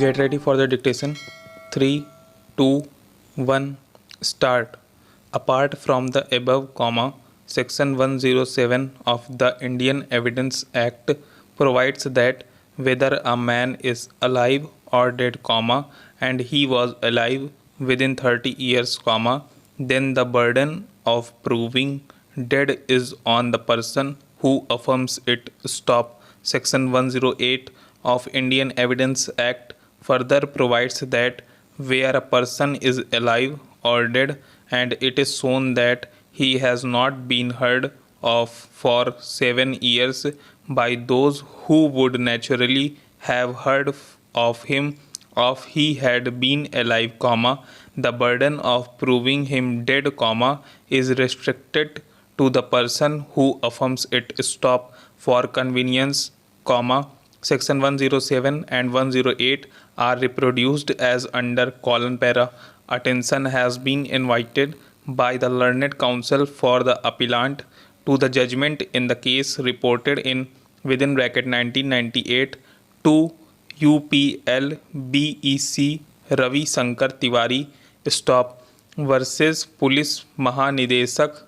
Get ready for the dictation. 3, 2, 1, start. Apart from the above, Section 107 of the Indian Evidence Act provides that whether a man is alive or dead, and he was alive within 30 years, then the burden of proving dead is on the person who affirms it. Stop. Section 108 of Indian Evidence Act further provides that where a person is alive or dead and it is shown that he has not been heard of for 7 years by those who would naturally have heard of him if he had been alive, the burden of proving him dead, is restricted to the person who affirms it. Stop. For convenience, Section 107 and 108 are reproduced as under : Attention has been invited by the learned counsel for the appellant to the judgment in the case reported in within bracket 1998 to UPL BEC Ravi Shankar Tiwari stop versus Police Mahanidesak,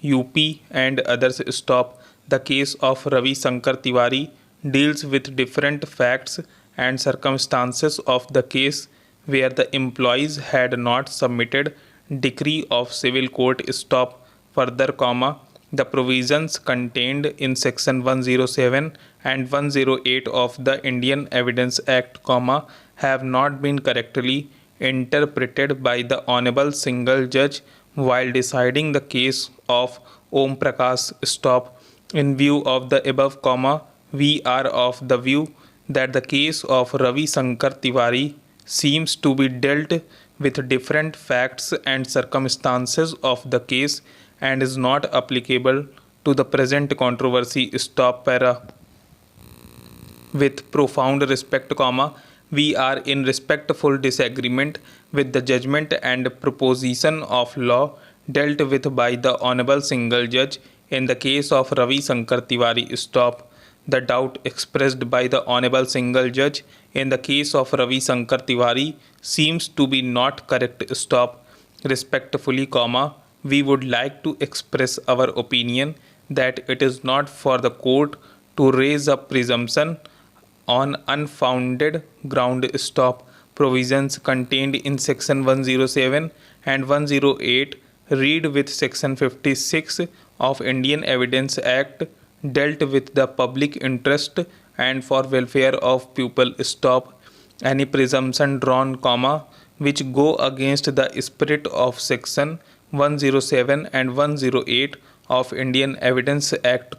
UP and others stop. The case of Ravi Shankar Tiwari deals with different facts and circumstances of the case where the employees had not submitted decree of civil court. Stop. Further, the provisions contained in section 107 and 108 of the Indian Evidence Act, have not been correctly interpreted by the Honorable Single Judge while deciding the case of Om Prakash. Stop. In view of the above, we are of the view that the case of Ravi Shankar Tiwari seems to be dealt with different facts and circumstances of the case and is not applicable to the present controversy. Stop. With profound respect, we are in respectful disagreement with the judgment and proposition of law dealt with by the Honorable Single Judge in the case of Ravi Shankar Tiwari. Stop. The doubt expressed by the Honorable Single Judge in the case of Ravi Shankar Tiwari seems to be not correct. Stop. Respectfully, we would like to express our opinion that it is not for the court to raise a presumption on unfounded ground. Stop. Provisions contained in section 107 and 108 read with section 56 of Indian Evidence Act dealt with the public interest and for welfare of people. Stop. Any presumption drawn, which go against the spirit of section 107 and 108 of Indian Evidence Act,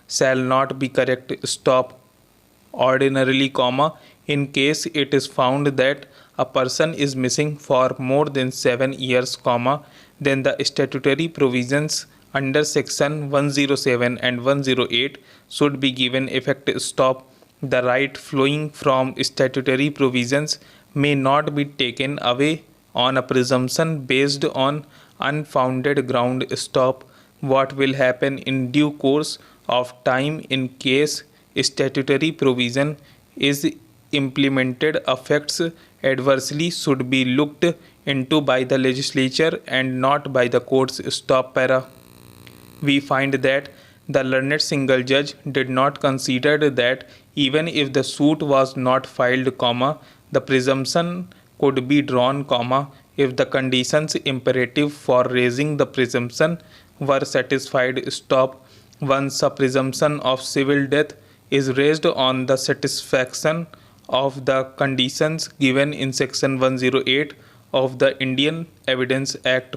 shall not be correct. Stop. Ordinarily, in case it is found that a person is missing for more than 7 years, then the statutory provisions under section 107 and 108 should be given effect. Stop. The right flowing from statutory provisions may not be taken away on a presumption based on unfounded ground. Stop. What will happen in due course of time in case statutory provision is implemented affects adversely should be looked into by the legislature and not by the courts. Stop. We find that the learned single judge did not consider that even if the suit was not filed, the presumption could be drawn, if the conditions imperative for raising the presumption were satisfied. Stop. Once a presumption of civil death is raised on the satisfaction of the conditions given in section 108 of the Indian Evidence Act,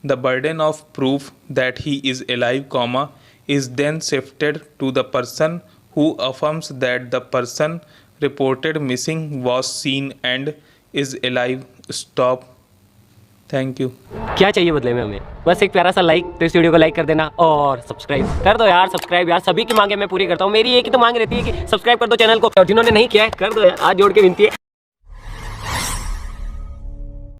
the burden of proof that he is alive, is then shifted to the person who affirms that the person reported missing was seen and is alive. Stop. Thank you. क्या चाहिए बदले में हमें? बस एक प्यारा सा like, तो इस वीडियो को लाइक कर देना और सब्सक्राइब कर दो यार। सब्सक्राइब यार, सभी की मांगे मैं पूरी करता हूँ। मेरी एक ही तो मांग रहती है कि सब्सक्राइब कर दो चैनल को, और जिन्होंने नहीं किया है कर दो यार, आज जोड़ के विनती है।